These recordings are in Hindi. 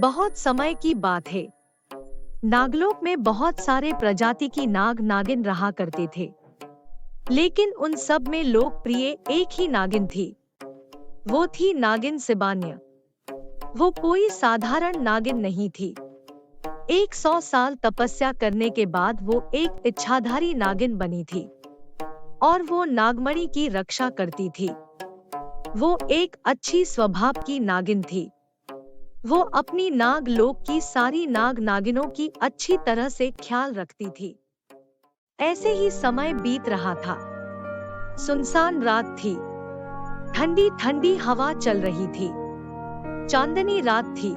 बहुत समय की बात है। नागलोक में बहुत सारे प्रजाति की नाग नागिन रहा करते थे, लेकिन उन सब में लोकप्रिय एक ही नागिन थी। वो थी नागिन सिबान्या। वो कोई साधारण नागिन नहीं थी। 100 साल तपस्या करने के बाद वो एक इच्छाधारी नागिन बनी थी और वो नागमणि की रक्षा करती थी। वो एक अच्छी स्वभाव की नागिन थी। वो अपनी नाग लोक की सारी नाग नागिनों की अच्छी तरह से ख्याल रखती थी। ऐसे ही समय बीत रहा था। सुनसान रात थी। ठंडी ठंडी हवा चल रही थी। चांदनी रात थी।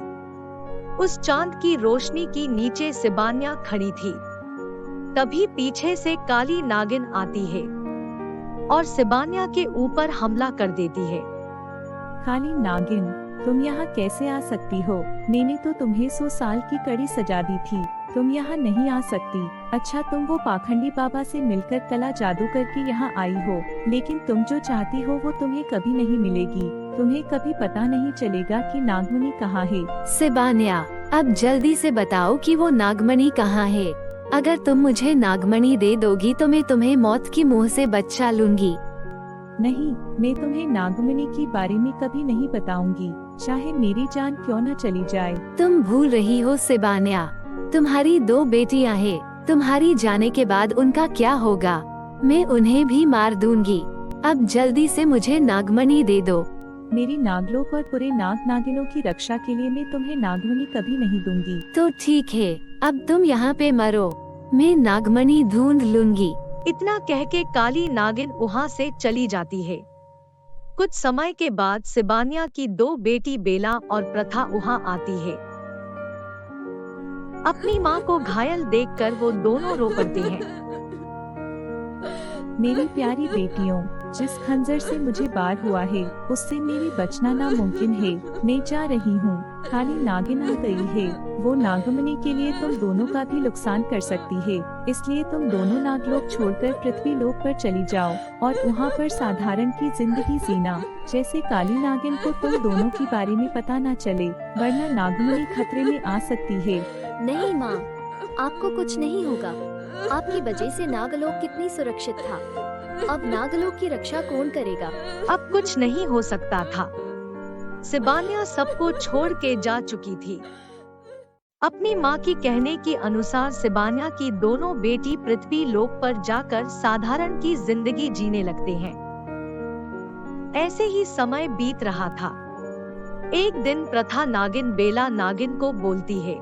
उस चांद की रोशनी की नीचे सिबान्या खड़ी थी। तभी पीछे से काली नागिन आती है और सिबान्या के ऊपर हमला कर देती है। काली नागिन, तुम यहाँ कैसे आ सकती हो? मैंने तो तुम्हें 100 साल की कड़ी सजा दी थी। तुम यहाँ नहीं आ सकती। अच्छा, तुम वो पाखंडी बाबा से मिलकर कला जादू करके यहाँ आई हो, लेकिन तुम जो चाहती हो वो तुम्हें कभी नहीं मिलेगी। तुम्हें कभी पता नहीं चलेगा कि नागमणि कहाँ है। सिबान्या, अब जल्दी से बताओ कि वो नागमणि कहाँ है। अगर तुम मुझे नागमणि दे दोगी तो मैं तुम्हें मौत की मुंह से बचा लूंगी। नहीं, मैं तुम्हें नागमणि के बारे में कभी नहीं बताऊंगी, चाहे मेरी जान क्यों न चली जाए। तुम भूल रही हो सिबान्या, तुम्हारी 2 बेटियां हैं। तुम्हारी जाने के बाद उनका क्या होगा? मैं उन्हें भी मार दूंगी। अब जल्दी से मुझे नागमणि दे दो। मेरी नागलोक और पूरे नाग नागिनों की रक्षा के लिए मैं तुम्हें नागमणि कभी नहीं दूंगी। तो ठीक है, अब तुम यहाँ पे मरो, मैं नागमणि ढूंढ लूंगी। इतना कह के काली नागिन वहाँ से चली जाती है। कुछ समय के बाद सिबान्या की 2 बेटी बेला और प्रथा वहाँ आती है। अपनी माँ को घायल देखकर वो दोनों रो पड़ते हैं। मेरी प्यारी बेटियों, जिस खंजर से मुझे वार हुआ है उससे मेरी बचना नामुमकिन है। मैं जा रही हूँ। काली नागिन आ गई है। वो नागमणि के लिए तुम दोनों का भी नुकसान कर सकती है, इसलिए तुम दोनों नागलोक छोड़कर पृथ्वी लोक पर चली जाओ और वहाँ पर साधारण की जिंदगी जीना, जैसे काली नागिन को तुम दोनों के बारे में पता न चले, वरना नागमणि खतरे में आ सकती है। नहीं माँ, आपको कुछ नहीं होगा। आपकी वजह से नागलोक कितनी सुरक्षित था। अब नागलोक की रक्षा कौन करेगा? अब कुछ नहीं हो सकता था। सिबान्या सबको छोड़ के जा चुकी थी। अपनी माँ की कहने के अनुसार सिबान्या की दोनों बेटी पृथ्वी लोक पर जाकर साधारण की जिंदगी जीने लगते हैं। ऐसे ही समय बीत रहा था। एक दिन प्रथा नागिन बेला नागिन को बोलती है,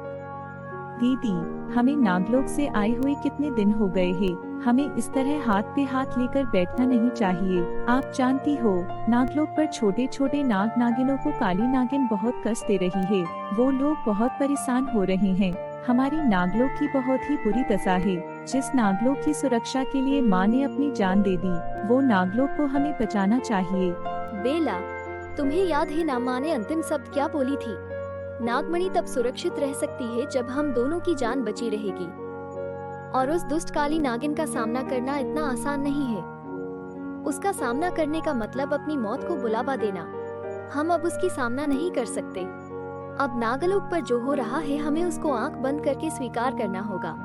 दीदी, हमें नागलोक से आए हुए कितने दिन हो गए हैं। हमें इस तरह हाथ पे हाथ लेकर बैठना नहीं चाहिए। आप जानती हो, नागलोक पर छोटे छोटे नाग नागिनों को काली नागिन बहुत कष्ट दे रही है। वो लोग बहुत परेशान हो रहे हैं। हमारी नागलोक की बहुत ही बुरी दशा है। जिस नागलोक की सुरक्षा के लिए माँ ने अपनी जान दे दी, वो नागलोक को हमें बचाना चाहिए। बेला, तुम्हें याद है ना माँ ने अंतिम शब्द क्या बोली थी? नागमणि तब सुरक्षित रह सकती है जब हम दोनों की जान बची रहेगी, और उस दुष्ट काली नागिन का सामना करना इतना आसान नहीं है। उसका सामना करने का मतलब अपनी मौत को बुलावा देना। हम अब उसकी सामना नहीं कर सकते। अब नागलोक पर जो हो रहा है हमें उसको आंख बंद करके स्वीकार करना होगा।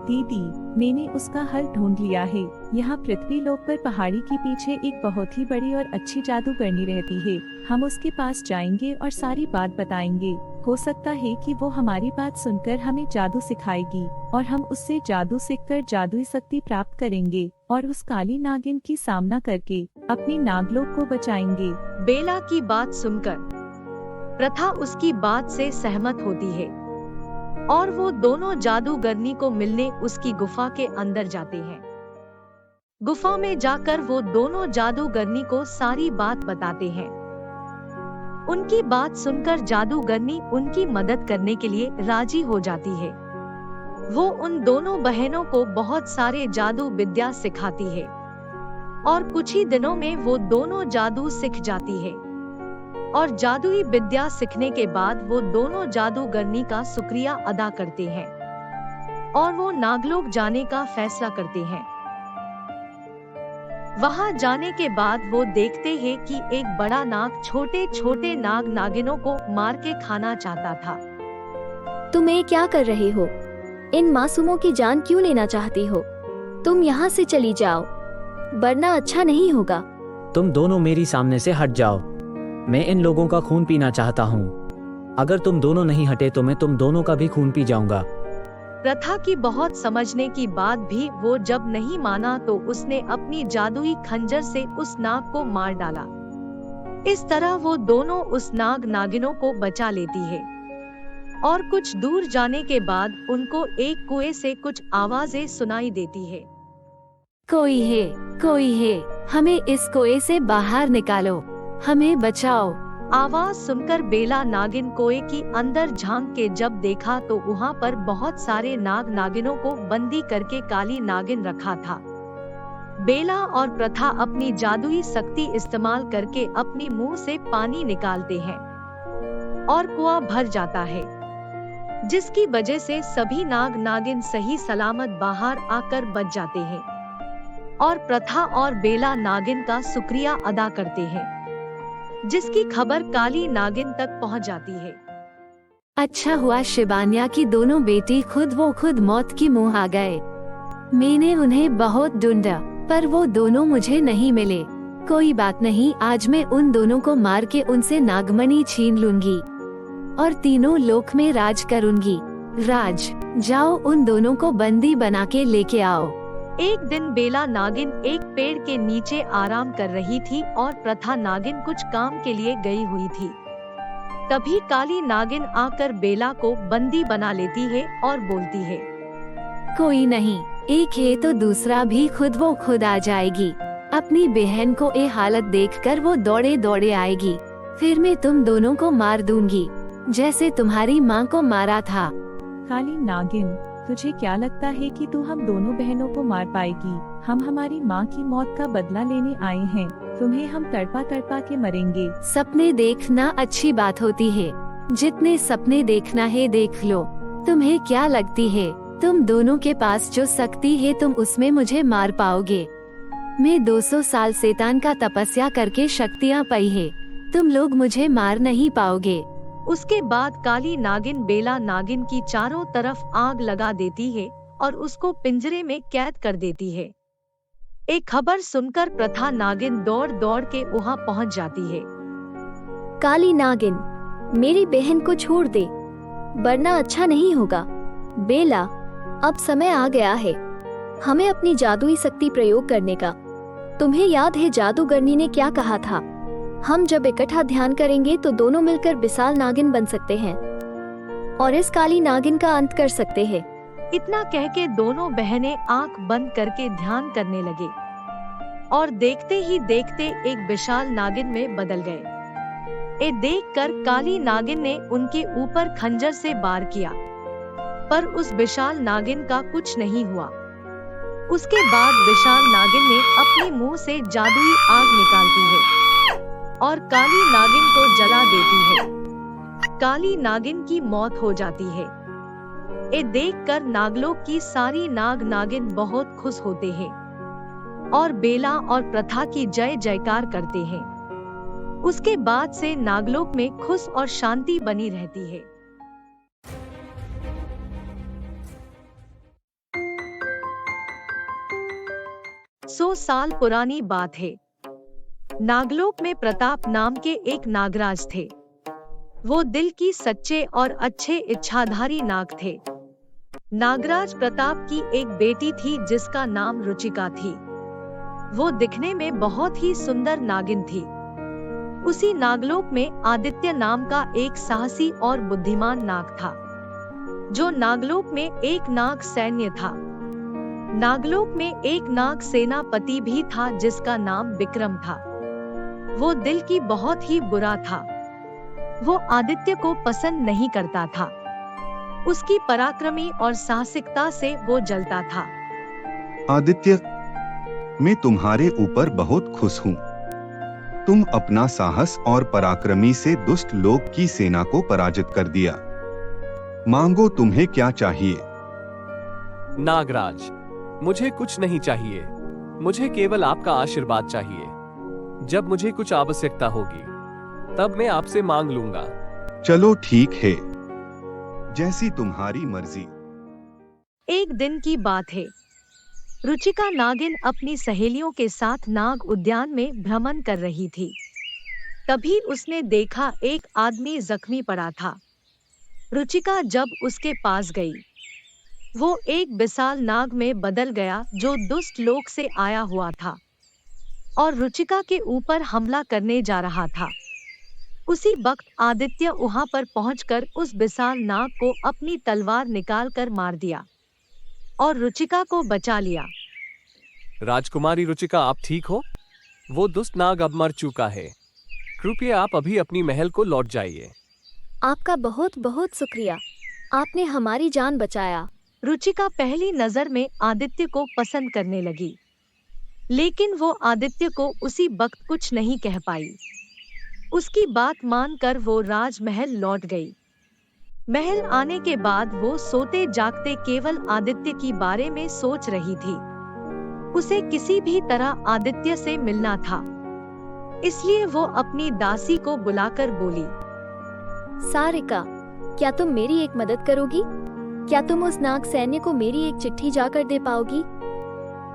दीदी, मैंने उसका हल ढूंढ लिया है। यहाँ पृथ्वी लोक पर पहाड़ी के पीछे एक बहुत ही बड़ी और अच्छी जादूगरनी रहती है। हम उसके पास जाएंगे और सारी बात बताएंगे। हो सकता है कि वो हमारी बात सुनकर हमें जादू सिखाएगी और हम उससे जादू सीखकर जादुई शक्ति प्राप्त करेंगे और उस काली नागिन की सामना करके अपनी नागलोक को बचाएंगे। बेला की बात सुनकर प्रथा उसकी बात से सहमत होती है और वो दोनों जादूगरनी को मिलने उसकी गुफा के अंदर जाते हैं। गुफा में जाकर वो दोनों जादूगरनी को सारी बात बताते हैं। उनकी बात सुनकर जादूगरनी उनकी मदद करने के लिए राजी हो जाती है। वो उन दोनों बहनों को बहुत सारे जादू विद्या सिखाती है और कुछ ही दिनों में वो दोनों जादू सीख जाती है। और जादुई विद्या सीखने के बाद वो दोनों जादूगरनी का शुक्रिया अदा करते हैं और वो नागलोक जाने का फैसला करते हैं। वहां जाने के बाद वो देखते हैं कि एक बड़ा नाग छोटे छोटे नाग नागिनों को मार के खाना चाहता था। तुम ये क्या कर रहे हो? इन मासूमों की जान क्यों लेना चाहती हो? तुम यहाँ से चली जाओ, वरना अच्छा नहीं होगा। तुम दोनों मेरी सामने से हट जाओ। मैं इन लोगों का खून पीना चाहता हूँ। अगर तुम दोनों नहीं हटे तो मैं तुम दोनों का भी खून पी जाऊंगा। प्रथा की बहुत समझने की बाद भी वो जब नहीं माना तो उसने अपनी जादुई खंजर से उस नाग को मार डाला। इस तरह वो दोनों उस नाग नागिनों को बचा लेती है और कुछ दूर जाने के बाद उनको एक कुएं से कुछ आवाजें सुनाई देती है। कोई है, कोई है, हमें इस कुएं से बाहर निकालो, हमें बचाओ। आवाज सुनकर बेला नागिन कुएं की अंदर झांक के जब देखा तो वहाँ पर बहुत सारे नाग नागिनों को बंदी करके काली नागिन रखा था। बेला और प्रथा अपनी जादुई शक्ति इस्तेमाल करके अपनी मुंह से पानी निकालते हैं और कुआं भर जाता है, जिसकी वजह से सभी नाग नागिन सही सलामत बाहर आकर बच जाते हैं और प्रथा और बेला नागिन का शुक्रिया अदा करते हैं, जिसकी खबर काली नागिन तक पहुंच जाती है। अच्छा हुआ शिबान्या की दोनों बेटी खुद मौत की मुंह आ गए। मैंने उन्हें बहुत ढूंढा पर वो दोनों मुझे नहीं मिले। कोई बात नहीं, आज मैं उन दोनों को मार के उनसे नागमणि छीन लूंगी और तीनों लोक में राज करूंगी। राज, जाओ उन दोनों को बंदी बना के लेके आओ। एक दिन बेला नागिन एक पेड़ के नीचे आराम कर रही थी और प्रथा नागिन कुछ काम के लिए गई हुई थी। तभी काली नागिन आकर बेला को बंदी बना लेती है और बोलती है, कोई नहीं, एक है तो दूसरा भी खुद आ जाएगी। अपनी बहन को ये हालत देखकर वो दौड़े दौड़े आएगी, फिर मैं तुम दोनों को मार दूंगी जैसे तुम्हारी माँ को मारा था। काली नागिन, तुझे क्या लगता है कि तू हम दोनों बहनों को मार पाएगी? हम हमारी माँ की मौत का बदला लेने आए हैं। तुम्हें हम तड़पा के मरेंगे। सपने देखना अच्छी बात होती है, जितने सपने देखना है देख लो। तुम्हें क्या लगती है तुम दोनों के पास जो शक्ति है तुम उसमें मुझे मार पाओगे? मैं 200 साल शैतान का तपस्या करके शक्तियाँ पाई है, तुम लोग मुझे मार नहीं पाओगे। उसके बाद काली नागिन बेला नागिन की चारों तरफ आग लगा देती है और उसको पिंजरे में कैद कर देती है। एक खबर सुनकर प्रथा नागिन दौड़ दौड़ के वहाँ पहुँच जाती है। काली नागिन, मेरी बहन को छोड़ दे, वरना अच्छा नहीं होगा। बेला, अब समय आ गया है हमें अपनी जादुई शक्ति प्रयोग करने का। तुम्हें याद है जादूगरनी ने क्या कहा था? हम जब इकट्ठा ध्यान करेंगे तो दोनों मिलकर विशाल नागिन बन सकते हैं और इस काली नागिन का अंत कर सकते हैं। इतना कह के दोनों बहनें आंख बंद करके ध्यान करने लगे और देखते ही देखते एक विशाल नागिन में बदल गए। ये देखकर काली नागिन ने उनके ऊपर खंजर से वार किया, पर उस विशाल नागिन का कुछ नहीं हुआ। उसके बाद विशाल नागिन ने अपने मुंह से जादुई आग निकालती है और काली नागिन को जला देती है। काली नागिन की मौत हो जाती है। ये देखकर नागलोक की सारी नाग नागिन बहुत खुश होते हैं और बेला और प्रथा की जय जयकार करते हैं। उसके बाद से नागलोक में खुश और शांति बनी रहती है। सौ साल पुरानी बात है। नागलोक में प्रताप नाम के एक नागराज थे। वो दिल की सच्चे और अच्छे इच्छाधारी नाग थे। नागराज प्रताप की एक बेटी थी जिसका नाम रुचिका थी। वो दिखने में बहुत ही सुंदर नागिन थी। उसी नागलोक में आदित्य नाम का एक साहसी और बुद्धिमान नाग था, जो नागलोक में एक नाग सैन्य था। नागलोक में एक नाग सेनापति भी था जिसका नाम विक्रम था। वो दिल की बहुत ही बुरा था। वो आदित्य को पसंद नहीं करता था। उसकी पराक्रमी और साहसिकता से वो जलता था। आदित्य, मैं तुम्हारे ऊपर बहुत खुश हूँ। तुम अपना साहस और पराक्रमी से दुष्ट लोक की सेना को पराजित कर दिया। मांगो, तुम्हें क्या चाहिए? नागराज, मुझे कुछ नहीं चाहिए, मुझे केवल आपका आशीर्वाद चाहिए। जब मुझे कुछ आवश्यकता होगी तब मैं आपसे मांग लूंगा। चलो ठीक है। जैसी तुम्हारी मर्जी। एक दिन की बात है। रुचिका नागिन अपनी सहेलियों के साथ नाग उद्यान में भ्रमण कर रही थी। तभी उसने देखा एक आदमी जख्मी पड़ा था। रुचिका जब उसके पास गई, वो एक विशाल नाग में बदल गया जो दुष्ट लोक से आया हुआ था और रुचिका के ऊपर हमला करने जा रहा था। उसी वक्त आदित्य वहां पर पहुंचकर उस विशाल नाग को अपनी तलवार निकालकर मार दिया और रुचिका को बचा लिया। राजकुमारी रुचिका, आप ठीक हो? वो दुष्ट नाग अब मर चुका है। कृपया आप अभी अपनी महल को लौट जाइए। आपका बहुत बहुत शुक्रिया, आपने हमारी जान बचाया। रुचिका पहली नजर में आदित्य को पसंद करने लगी, लेकिन वो आदित्य को उसी वक्त कुछ नहीं कह पाई। उसकी बात मानकर वो राजमहल लौट गई। महल आने के बाद वो सोते जागते केवल आदित्य की बारे में सोच रही थी। उसे किसी भी तरह आदित्य से मिलना था, इसलिए वो अपनी दासी को बुलाकर बोली, सारिका, क्या तुम मेरी एक मदद करोगी? क्या तुम उस नाग सैन्य को मेरी एक चिट्ठी जाकर दे पाओगी?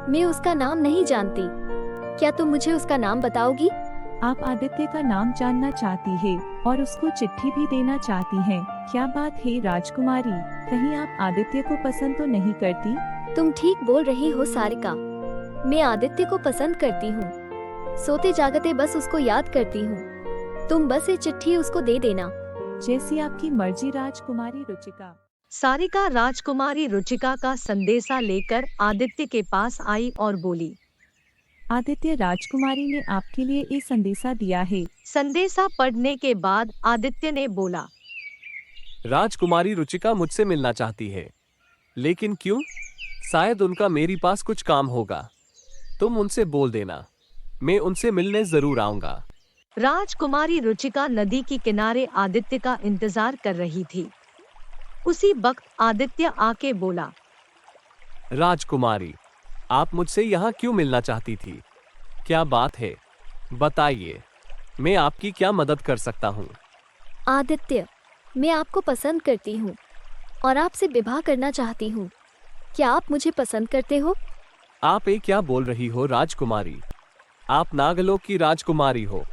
मैं उसका नाम नहीं जानती, क्या तुम मुझे उसका नाम बताओगी? आप आदित्य का नाम जानना चाहती है और उसको चिट्ठी भी देना चाहती हैं। क्या बात है राजकुमारी, कहीं आप आदित्य को पसंद तो नहीं करती? तुम ठीक बोल रही हो सारिका, मैं आदित्य को पसंद करती हूँ। सोते जागते बस उसको याद करती हूँ। तुम बस ये चिट्ठी उसको दे देना। जैसी आपकी मर्जी राजकुमारी रुचिका। सारिका राजकुमारी रुचिका का संदेशा लेकर आदित्य के पास आई और बोली, आदित्य, राजकुमारी ने आपके लिए ये संदेशा दिया है। संदेशा पढ़ने के बाद आदित्य ने बोला, राजकुमारी रुचिका मुझसे मिलना चाहती है, लेकिन क्यों? शायद उनका मेरे पास कुछ काम होगा। तुम उनसे बोल देना, मैं उनसे मिलने जरूर आऊंगा। राजकुमारी रुचिका नदी के किनारे आदित्य का इंतजार कर रही थी। उसी वक्त आदित्य आके बोला, राजकुमारी, आप मुझसे यहाँ क्यों मिलना चाहती थी? क्या बात है, बताइए, मैं आपकी क्या मदद कर सकता हूँ? आदित्य, मैं आपको पसंद करती हूँ और आपसे विवाह करना चाहती हूँ। क्या आप मुझे पसंद करते हो? आप ये क्या बोल रही हो राजकुमारी? आप नागलोक की राजकुमारी हो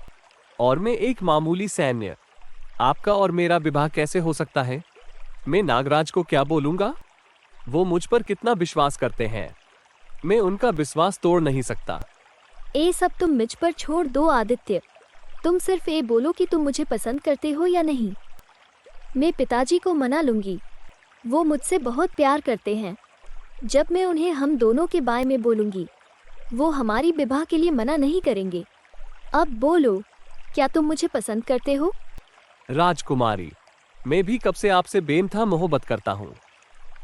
और मैं एक मामूली सैन्य। आपका और मेरा विवाह कैसे हो सकता है? मैं नागराज को क्या बोलूंगा? वो मुझ पर कितना विश्वास करते हैं, मैं उनका विश्वास तोड़ नहीं सकता। ये सब तुम मुझ पर छोड़ दो आदित्य, तुम सिर्फ ये बोलो कि तुम मुझे पसंद करते हो या नहीं। मैं पिताजी को मना लूंगी, वो मुझसे बहुत प्यार करते हैं। जब मैं उन्हें हम दोनों के बारे में बोलूंगी, वो हमारी विवाह के लिए मना नहीं करेंगे। अब बोलो, क्या तुम मुझे पसंद करते हो? राजकुमारी, मैं भी कब से आपसे बेनथा मोहब्बत करता हूँ,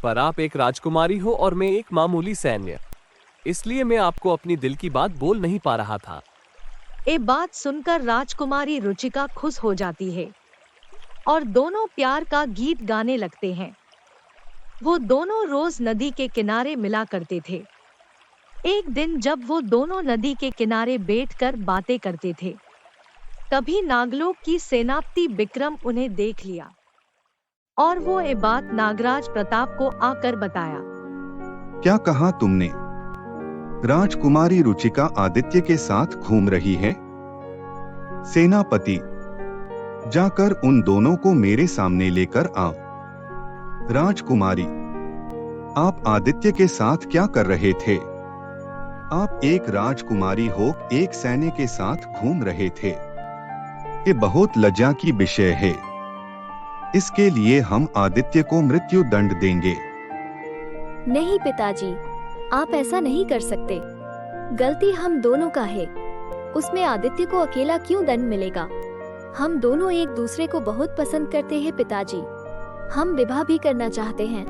पर आप एक राजकुमारी हो और मैं एक मामूली सैन्य, इसलिए मैं आपको अपनी दिल की बात बोल नहीं पा रहा था। ये बात सुनकर राजकुमारी रुचिका खुश हो जाती है और दोनों प्यार का गीत गाने लगते हैं। वो दोनों रोज नदी के किनारे मिला करते थे। एक दिन जब वो दोनों नदी के किनारे बैठकर बातें करते थे, तभी नागलोक की सेनापति विक्रम उन्हें देख लिया और वो ये बात नागराज प्रताप को आकर बताया। क्या कहा तुमने? राजकुमारी रुचिका आदित्य के साथ घूम रही है? सेनापति, जाकर उन दोनों को मेरे सामने लेकर आओ। राजकुमारी, आप आदित्य के साथ क्या कर रहे थे? आप एक राजकुमारी हो, एक सैन्य के साथ घूम रहे थे। ये बहुत लज्जा की विषय है। इसके लिए हम आदित्य को मृत्यु दंड देंगे। नहीं पिताजी, आप ऐसा नहीं कर सकते। गलती हम दोनों का है। उसमें आदित्य को अकेला क्यों दंड मिलेगा? हम दोनों एक दूसरे को बहुत पसंद करते हैं पिताजी। हम विवाह भी करना चाहते हैं।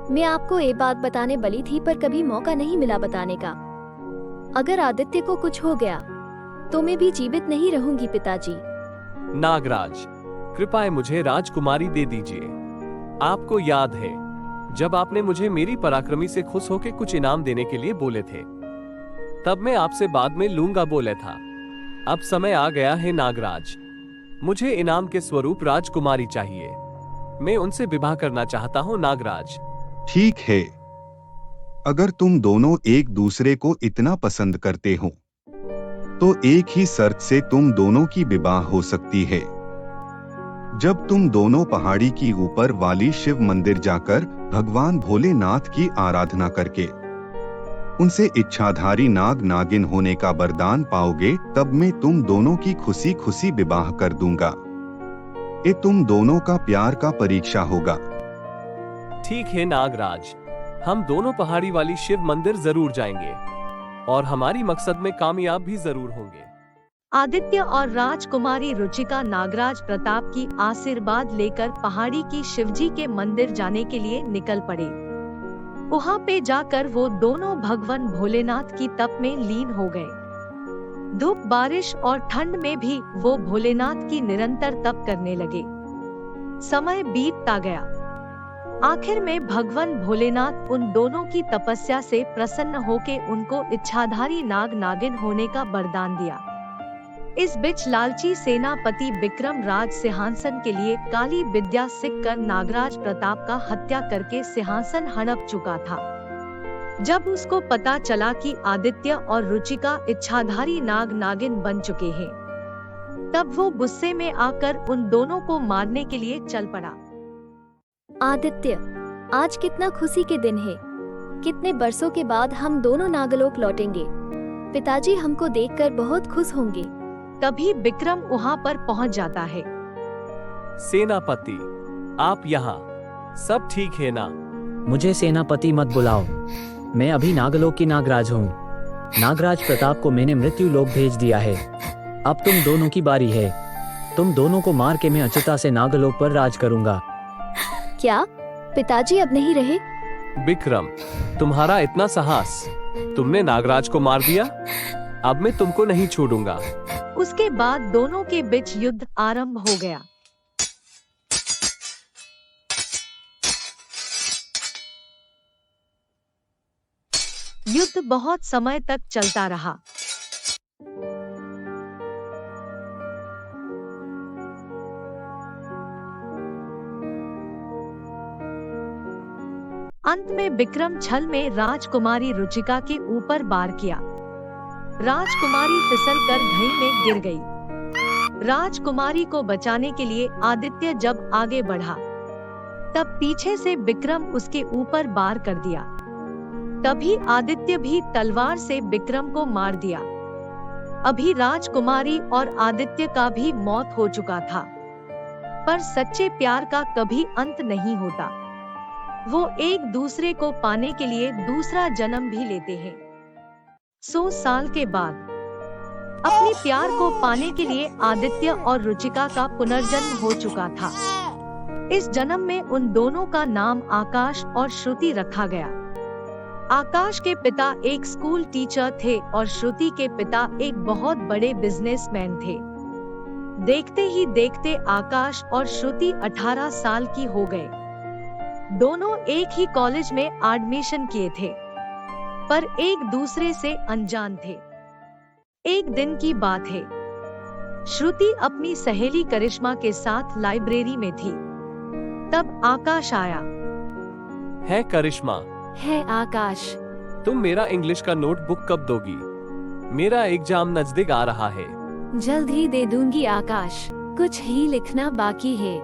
मैं आपको ये बात बताने वाली थी, पर कभी मौका नहीं मिला बताने का। अगर आदित्य को कुछ हो गया तो मैं भी जीवित नहीं रहूंगी पिताजी। नागराज, कृपया मुझे राजकुमारी दे दीजिए। आपको याद है जब आपने मुझे मेरी पराक्रमी से खुश होकर कुछ इनाम देने के लिए बोले थे, तब मैं आपसे बाद में लूंगा बोले था। अब समय आ गया है नागराज, मुझे इनाम के स्वरूप राजकुमारी चाहिए। मैं उनसे विवाह करना चाहता हूँ नागराज। ठीक है, अगर तुम दोनों एक दूसरे को इतना पसंद करते हो तो एक ही शर्त से तुम दोनों की विवाह हो सकती है। जब तुम दोनों पहाड़ी की ऊपर वाली शिव मंदिर जाकर भगवान भोलेनाथ की आराधना करके उनसे इच्छाधारी नाग नागिन होने का वरदान पाओगे, तब मैं तुम दोनों की खुशी खुशी विवाह कर दूंगा। ये तुम दोनों का प्यार का परीक्षा होगा। ठीक है नागराज, हम दोनों पहाड़ी वाली शिव मंदिर जरूर जाएंगे और हमारी मकसद में कामयाब भी जरूर होंगे। आदित्य और राजकुमारी रुचिका नागराज प्रताप की आशीर्वाद लेकर पहाड़ी की शिवजी के मंदिर जाने के लिए निकल पड़े। वहाँ पे जाकर वो दोनों भगवान भोलेनाथ की तप में लीन हो गए। धूप, बारिश और ठंड में भी वो भोलेनाथ की निरंतर तप करने लगे। समय बीतता गया। आखिर में भगवान भोलेनाथ उन दोनों की तपस्या से प्रसन्न होकर उनको इच्छाधारी नाग नागिन होने का वरदान दिया। इस बीच लालची सेनापति विक्रम राज सिंहासन के लिए काली विद्या सीख कर नागराज प्रताप का हत्या करके सिंहासन हड़प चुका था। जब उसको पता चला कि आदित्य और रुचिका इच्छाधारी नाग नागिन बन चुके हैं, तब वो गुस्से में आकर उन दोनों को मारने के लिए चल पड़ा। आदित्य, आज कितना खुशी के दिन है। कितने बरसों के बाद हम दोनों नागलोक लौटेंगे। पिताजी हमको देखकर बहुत खुश होंगे। तभी विक्रम वहाँ पर पहुँच जाता है। सेनापति, आप यहाँ, सब ठीक है ना? मुझे सेनापति मत बुलाओ, मैं अभी नागलोक की नागराज हूँ। नागराज प्रताप को मैंने मृत्यु लोक भेज दिया है। अब तुम दोनों की बारी है। तुम दोनों को मार के मैं अचुता से नागलोक पर राज करूँगा। क्या पिताजी अब नहीं रहे? विक्रम, तुम्हारा इतना साहस, तुमने नागराज को मार दिया। अब मैं तुमको नहीं छोड़ूंगा। उसके बाद दोनों के बीच युद्ध आरंभ हो गया। युद्ध बहुत समय तक चलता रहा। अंत में विक्रम छल में राजकुमारी रुचिका के ऊपर वार किया। राजकुमारी फिसलकर घई में गिर गई। राजकुमारी को बचाने के लिए आदित्य जब आगे बढ़ा, तब पीछे से विक्रम उसके ऊपर वार कर दिया। तभी आदित्य भी तलवार से विक्रम को मार दिया। अभी राजकुमारी और आदित्य का भी मौत हो चुका था। पर सच्चे प्यार का कभी अंत नहीं होता। वो एक दूसरे को पाने के लिए दूसरा जन्म भी लेते हैं। 100 साल के बाद अपने प्यार को पाने के लिए आदित्य और रुचिका का पुनर्जन्म हो चुका था। इस जन्म में उन दोनों का नाम आकाश और श्रुति रखा गया। आकाश के पिता एक स्कूल टीचर थे और श्रुति के पिता एक बहुत बड़े बिजनेसमैन थे। देखते ही देखते आकाश और श्रुति 18 साल की हो गए। दोनों एक ही कॉलेज में एडमिशन किए थे, पर एक दूसरे से अनजान थे। एक दिन की बात है, श्रुति अपनी सहेली करिश्मा के साथ लाइब्रेरी में थी। तब आकाश आया। है करिश्मा? है आकाश। तुम मेरा इंग्लिश का नोटबुक कब दोगी? मेरा एग्जाम नजदीक आ रहा है। जल्द ही दे दूंगी आकाश, कुछ ही लिखना बाकी है।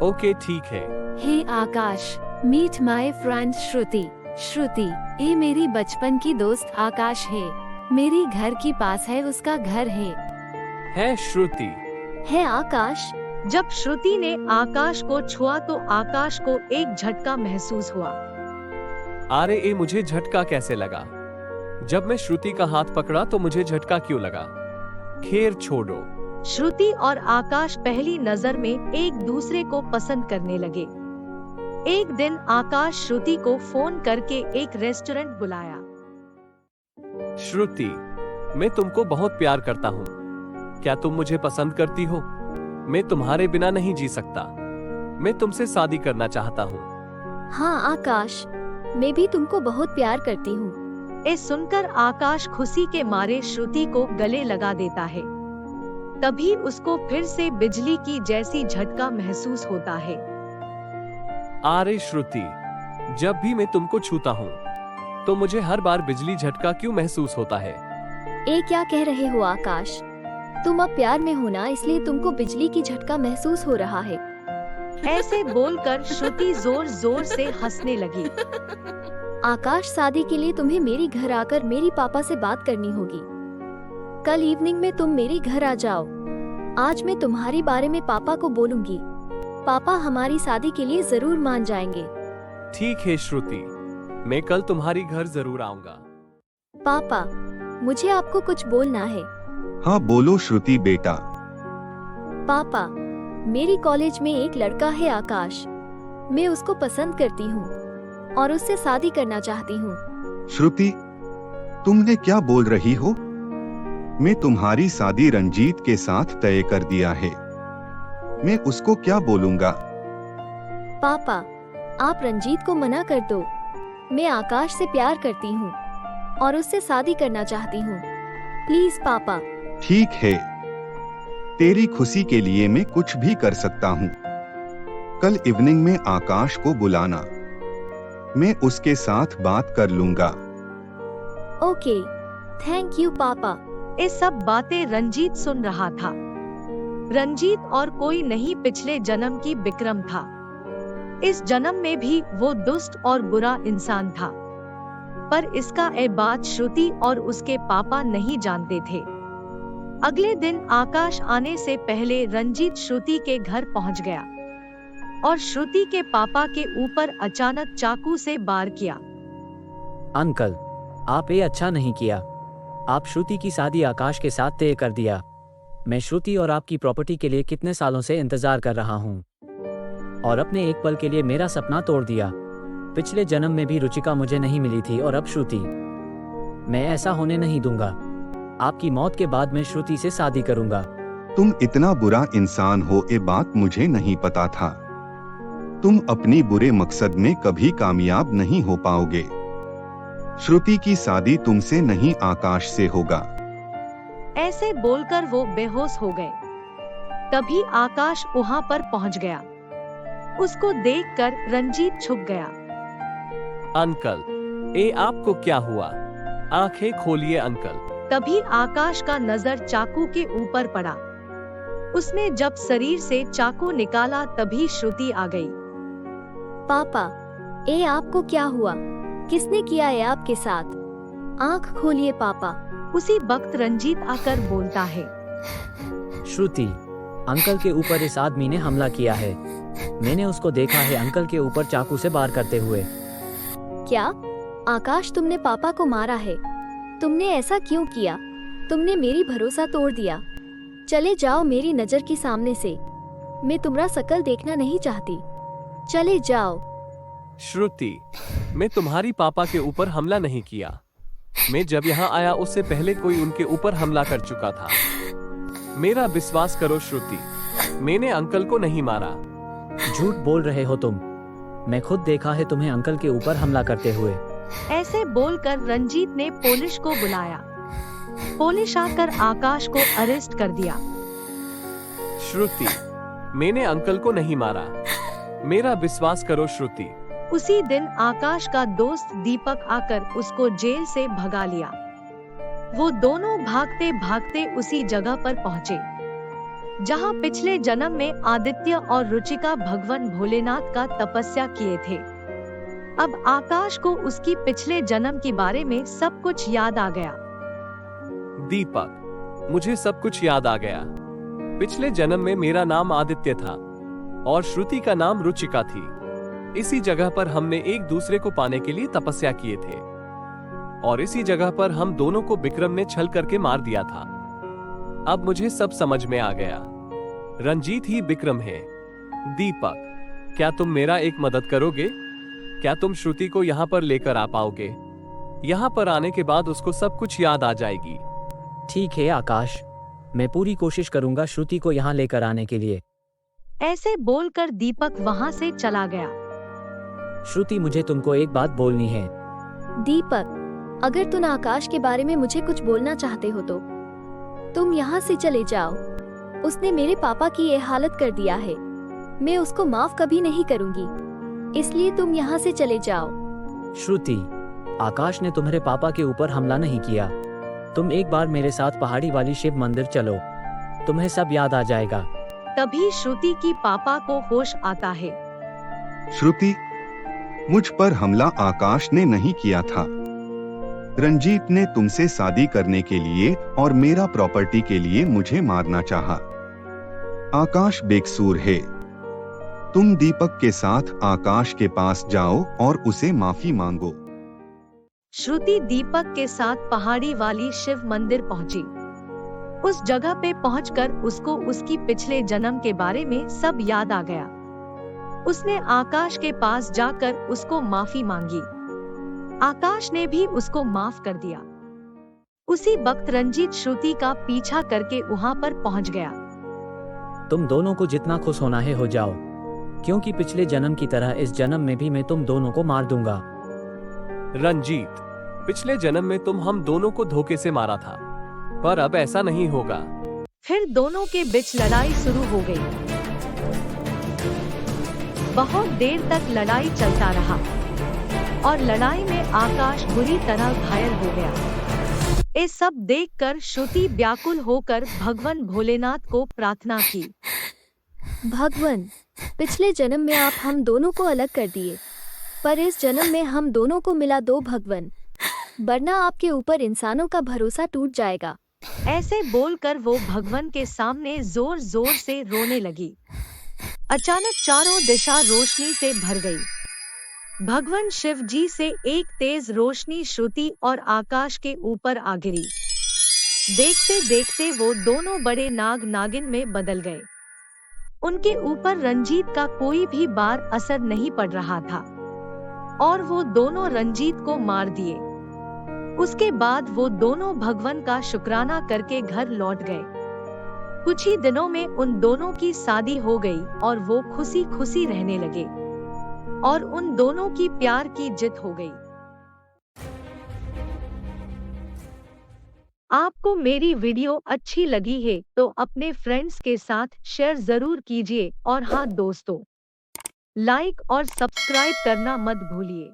ओके ठीक है। हे आकाश, मीट माय फ्रेंड श्रुति। श्रुति, ये मेरी बचपन की दोस्त आकाश है। मेरी घर की पास है उसका घर है श्रुति। है आकाश। जब श्रुति ने आकाश को छुआ तो आकाश को एक झटका महसूस हुआ। अरे ये मुझे झटका कैसे लगा? जब मैं श्रुति का हाथ पकड़ा तो मुझे झटका क्यों लगा? खैर छोड़ो। श्रुति और आकाश पहली नजर में एक दूसरे को पसंद करने लगे। एक दिन आकाश श्रुति को फोन करके एक रेस्टोरेंट बुलाया। श्रुति, मैं तुमको बहुत प्यार करता हूँ। क्या तुम मुझे पसंद करती हो? मैं तुम्हारे बिना नहीं जी सकता। मैं तुमसे शादी करना चाहता हूँ। हाँ आकाश, मैं भी तुमको बहुत प्यार करती हूँ। ये सुनकर आकाश खुशी के मारे श्रुति को गले लगा देता है। तभी उसको फिर से बिजली की जैसी झटका महसूस होता है। अरे श्रुति, जब भी मैं तुमको छूता हूँ तो मुझे हर बार बिजली झटका क्यों महसूस होता है? ए क्या कह रहे हो आकाश? तुम अब प्यार में हो ना, इसलिए तुमको बिजली की झटका महसूस हो रहा है। ऐसे बोलकर श्रुति जोर जोर से हंसने लगी। आकाश, शादी के लिए तुम्हें मेरे घर आकर मेरी पापा से बात करनी होगी। कल इवनिंग में तुम मेरे घर आ जाओ। आज मैं तुम्हारे बारे में पापा को बोलूंगी। पापा हमारी शादी के लिए जरूर मान जाएंगे। ठीक है श्रुति, मैं कल तुम्हारी घर जरूर आऊंगा। पापा, मुझे आपको कुछ बोलना है। हाँ बोलो श्रुति बेटा। पापा, मेरी कॉलेज में एक लड़का है आकाश। मैं उसको पसंद करती हूँ और उससे शादी करना चाहती हूँ। श्रुति, तुमने क्या बोल रही हो? मैं तुम्हारी शादी रंजीत के साथ तय कर दिया है। मैं उसको क्या बोलूंगा? पापा, आप रंजीत को मना कर दो। मैं आकाश से प्यार करती हूँ और उससे शादी करना चाहती हूँ। प्लीज पापा। ठीक है, तेरी खुशी के लिए मैं कुछ भी कर सकता हूँ। कल इवनिंग में आकाश को बुलाना, मैं उसके साथ बात कर लूंगा। ओके, थैंक यू पापा। ये सब बातें रंजीत सुन रहा था। रंजीत और कोई नहीं, पिछले जन्म की विक्रम था। इस जन्म में भी वो दुष्ट और बुरा इंसान था, पर इसका ये बात श्रुति और उसके पापा नहीं जानते थे। अगले दिन आकाश आने से पहले रंजीत श्रुति के घर पहुंच गया और श्रुति के पापा के ऊपर अचानक चाकू से वार किया। अंकल, आप ये अच्छा नहीं किया। आप श्रुति की शादी आकाश के साथ तय कर दिया। मैं श्रुति और आपकी प्रॉपर्टी के लिए कितने सालों से इंतजार कर रहा हूँ और अपने एक पल के लिए मेरा सपना तोड़ दिया। पिछले जन्म में भी रुचिका मुझे नहीं मिली थी और अब श्रुति। मैं ऐसा होने नहीं दूंगा। आपकी मौत के बाद मैं श्रुति से शादी करूंगा। तुम इतना बुरा इंसान हो, ये बात मुझे नहीं पता था। तुम अपनी बुरे मकसद में कभी कामयाब नहीं हो पाओगे। श्रुति की शादी तुमसे नहीं, आकाश से होगा। ऐसे बोलकर वो बेहोश हो गए। तभी आकाश वहां पर पहुंच गया। उसको देखकर रंजीत छुप गया। अंकल, ए आपको क्या हुआ? आंखें खोलिए अंकल। तभी आकाश का नजर चाकू के ऊपर पड़ा। उसने जब शरीर से चाकू निकाला तभी श्रुति आ गई। पापा, ए आपको क्या हुआ? किसने किया है आपके साथ? आंख खोलिए पापा। उसी वक्त रंजीत आकर बोलता है। श्रुति, अंकल के ऊपर इस आदमी ने हमला किया है। मैंने उसको देखा है अंकल के ऊपर चाकू से वार करते हुए। क्या? आकाश, तुमने पापा को मारा है? तुमने ऐसा क्यों किया? तुमने मेरी भरोसा तोड़ दिया। चले जाओ मेरी नजर के सामने से। मैं तुम्हारा शकल देखना नहीं चाहती। चले जाओ। श्रुति, मैं तुम्हारी पापा के ऊपर हमला नहीं किया। मैं जब यहाँ आया उससे पहले कोई उनके ऊपर हमला कर चुका था। मेरा विश्वास करो श्रुति, मैंने अंकल को नहीं मारा। झूठ बोल रहे हो तुम। मैं खुद देखा है तुम्हें अंकल के ऊपर हमला करते हुए। ऐसे बोलकर रंजीत ने पुलिस को बुलाया। पुलिस आकर आकाश को अरेस्ट कर दिया। श्रुति, मैंने अंकल को नहीं मारा। मेरा विश्वास करो श्रुति। उसी दिन आकाश का दोस्त दीपक आकर उसको जेल से भगा लिया। वो दोनों भागते भागते उसी जगह पर पहुँचे जहाँ पिछले जन्म में आदित्य और रुचिका भगवान भोलेनाथ का तपस्या किए थे। अब आकाश को उसकी पिछले जन्म के बारे में सब कुछ याद आ गया। दीपक, मुझे सब कुछ याद आ गया। पिछले जन्म में मेरा नाम आदित्य था और श्रुति का नाम रुचिका थी। इसी जगह पर हमने एक दूसरे को पाने के लिए तपस्या किए थे और इसी जगह पर हम दोनों को विक्रम ने छल करके मार दिया था। अब मुझे सब समझ में आ गया। रंजीत ही विक्रम है। दीपक, क्या तुम मेरा एक मदद करोगे? क्या तुम श्रुति को यहाँ पर लेकर आ पाओगे? यहाँ पर आने के बाद उसको सब कुछ याद आ जाएगी। ठीक है आकाश, मैं पूरी कोशिश करूंगा श्रुति को यहाँ लेकर आने के लिए। ऐसे बोलकर दीपक वहाँ से चला गया। श्रुति, मुझे तुमको एक बात बोलनी है। दीपक, अगर तुम आकाश के बारे में मुझे कुछ बोलना चाहते हो तो तुम यहाँ से चले जाओ। उसने मेरे पापा की ये हालत कर दिया है। मैं उसको माफ कभी नहीं करूँगी। इसलिए तुम यहाँ से चले जाओ। श्रुति, आकाश ने तुम्हारे पापा के ऊपर हमला नहीं किया। तुम एक बार मेरे साथ पहाड़ी वाली शिव मंदिर चलो, तुम्हें सब याद आ जाएगा। तभी श्रुति की पापा को होश आता है। श्रुति, मुझ पर हमला आकाश ने नहीं किया था। रंजीत ने तुमसे शादी करने के लिए और मेरा प्रॉपर्टी के लिए मुझे मारना चाहा। आकाश बेकसूर है। तुम दीपक के साथ आकाश के पास जाओ और उसे माफी मांगो। श्रुति दीपक के साथ पहाड़ी वाली शिव मंदिर पहुंची। उस जगह पे पहुंचकर उसको उसकी पिछले जन्म के बारे में सब याद आ गया। उसने आकाश के पास जाकर उसको माफी मांगी। आकाश ने भी उसको माफ कर दिया। उसी वक्त रंजीत श्रुति का पीछा करके वहां पर पहुंच गया। तुम दोनों को जितना खुश होना है हो जाओ, क्योंकि पिछले जन्म की तरह इस जन्म में भी मैं तुम दोनों को मार दूंगा। रंजीत, पिछले जन्म में तुम हम दोनों को धोखे से मारा था, पर अब ऐसा नहीं होगा। फिर दोनों के बीच लड़ाई शुरू हो गई। बहुत देर तक लड़ाई चलता रहा और लड़ाई में आकाश बुरी तरह घायल हो गया। ये सब देखकर श्रुति व्याकुल होकर भगवान भोलेनाथ को प्रार्थना की। भगवान, पिछले जन्म में आप हम दोनों को अलग कर दिए, पर इस जन्म में हम दोनों को मिला दो भगवान, वरना आपके ऊपर इंसानों का भरोसा टूट जाएगा। ऐसे बोलकर वो भगवान के सामने जोर जोर से रोने लगी। अचानक चारों दिशा रोशनी से भर गई। भगवान शिव जी से एक तेज रोशनी श्रुति और आकाश के ऊपर आ गिरी। देखते देखते वो दोनों बड़े नाग नागिन में बदल गए। उनके ऊपर रंजीत का कोई भी बार असर नहीं पड़ रहा था और वो दोनों रंजीत को मार दिए। उसके बाद वो दोनों भगवान का शुक्राना करके घर लौट गए। कुछ ही दिनों में उन दोनों की शादी हो गई और वो खुशी खुशी रहने लगे और उन दोनों की प्यार की जित हो गई। आपको मेरी वीडियो अच्छी लगी है तो अपने फ्रेंड्स के साथ शेयर जरूर कीजिए और हाँ दोस्तों, लाइक और सब्सक्राइब करना मत भूलिए।